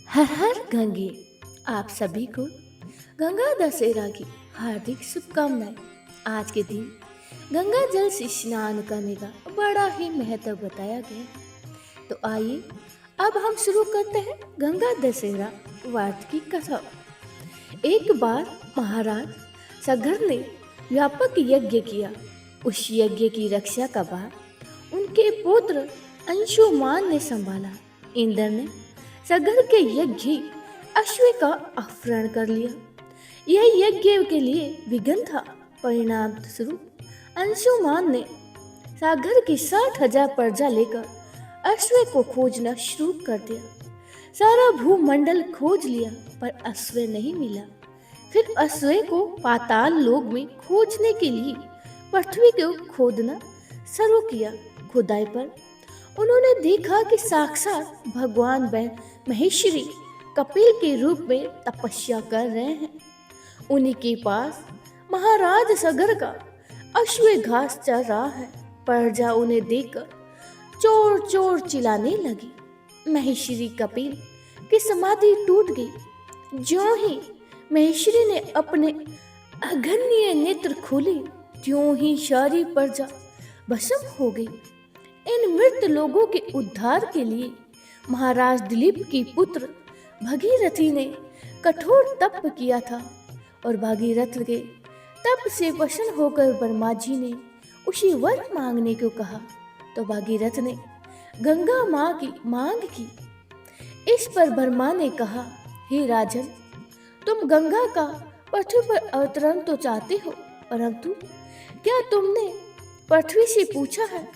हर हर गंगे। आप सभी को गंगा दशहरा की हार्दिक शुभकामनाएं। आज के दिन गंगा जल से स्नान करने का बड़ा ही महत्व बताया गया है। तो आइए अब हम शुरू करते हैं गंगा दशहरा व्रत की कथा। एक बार महाराज सगर ने व्यापक यज्ञ किया। उस यज्ञ की रक्षा का भार उनके पुत्र अंशुमान ने संभाला। इंद्र ने सगर के यज्ञ अश्व का अपहरण कर लिया। यह यज्ञ के लिए विघ्न था। परिणाम स्वरूप अंशुमान ने सागर की 60,000 प्रजा लेकर अश्व को खोजना शुरू कर दिया। सारा भूमंडल खोज लिया पर अश्व नहीं मिला। फिर अश्व को पाताल लोक में खोजने के लिए पृथ्वी को खोदना शुरू किया। खुदाई पर उन्होंने देखा कि साक्षात भगवान महेश्वरी कपिल के रूप में तपस्या कर रहे हैं। उन्हीं के पास महाराज सगर का अश्व घास चर रहा है। प्रजा उन्हें देखकर चोर चोर चिल्लाने लगी। महेश्वरी कपिल की समाधि टूट गई। ज्यों ही महेश्वरी ने अपने अगन्य नेत्र खोले, त्यों ही सारी प्रजा भस्म हो गई। इन मृत लोगों के उद्धार के लिए महाराज दिलीप की पुत्र भगीरथी ने कठोर तप किया था और भागीरथ के तप से प्रसन्न होकर ब्रह्मा जी ने उसी वर मांगने को कहा। तो भागीरथ ने गंगा माँ की मांग की। इस पर ब्रह्मा ने कहा, हे राजन, तुम गंगा का पृथ्वी पर अवतरण तो चाहते हो, परंतु क्या तुमने पृथ्वी से पूछा है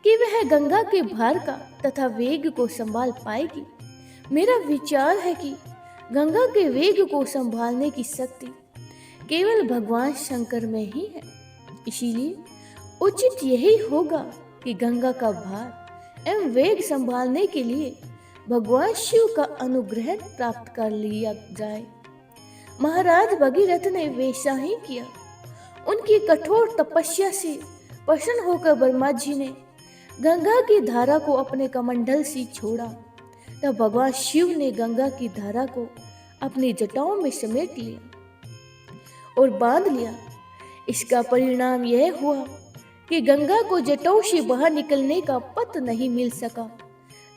कि वह गंगा के भार का तथा वेग को संभाल पाएगी? मेरा विचार है कि गंगा के वेग को संभालने की शक्ति केवल भगवान शंकर में ही है। इसीलिए उचित यही होगा कि गंगा का भार एवं वेग संभालने के लिए भगवान शिव का अनुग्रह प्राप्त कर लिया जाए। महाराज भगीरथ ने वैसा ही किया। उनकी कठोर तपस्या से प्रसन्न होकर ब्रह्मा जी ने गंगा की धारा को अपने कमंडल से छोड़ा। तब भगवान शिव ने गंगा की धारा को अपनी जटाओं में समेट लिया और बांध लिया। इसका परिणाम यह हुआ कि गंगा को जटाओं से बाहर निकलने का पथ नहीं मिल सका।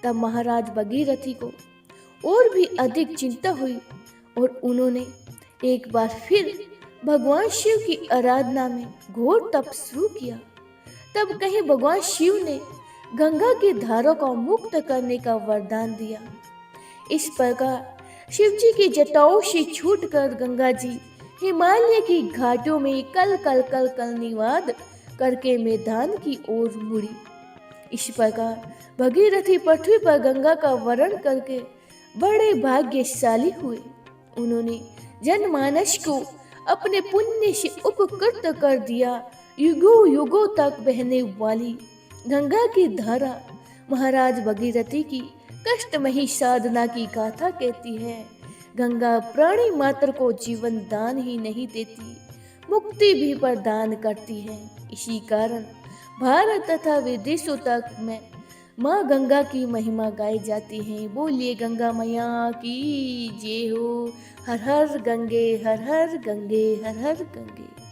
तब महाराज भगीरथी को और भी अधिक चिंता हुई और उन्होंने एक बार फिर भगवान शिव की आराधना में घोर तप शुरू किया। तब कहीं भगवान शिव ने गंगा की धारा को मुक्त करने का वरदान दिया। इस प्रकार शिव जी की जटाओं से छूटकर गंगा जी हिमालय की घाटियों में कल कल कल कल निवाद करके मैदान की ओर मुड़ी। इस प्रकार भगीरथी पृथ्वी पर गंगा का वरण करके बड़े भाग्यशाली हुए। उन्होंने जनमानस को अपने पुण्य से उपकृत कर दिया। युगों युगों तक बहने वाली गंगा की धारा महाराज भगीरथी की कष्टमयी साधना की गाथा कहती है। गंगा प्राणी मात्र को जीवन दान ही नहीं देती, मुक्ति भी प्रदान करती है। इसी कारण भारत तथा विदेशों तक में माँ गंगा की महिमा गाई जाती है। बोलिए गंगा मैया की जय हो। हर हर गंगे, हर हर गंगे, हर हर गंगे।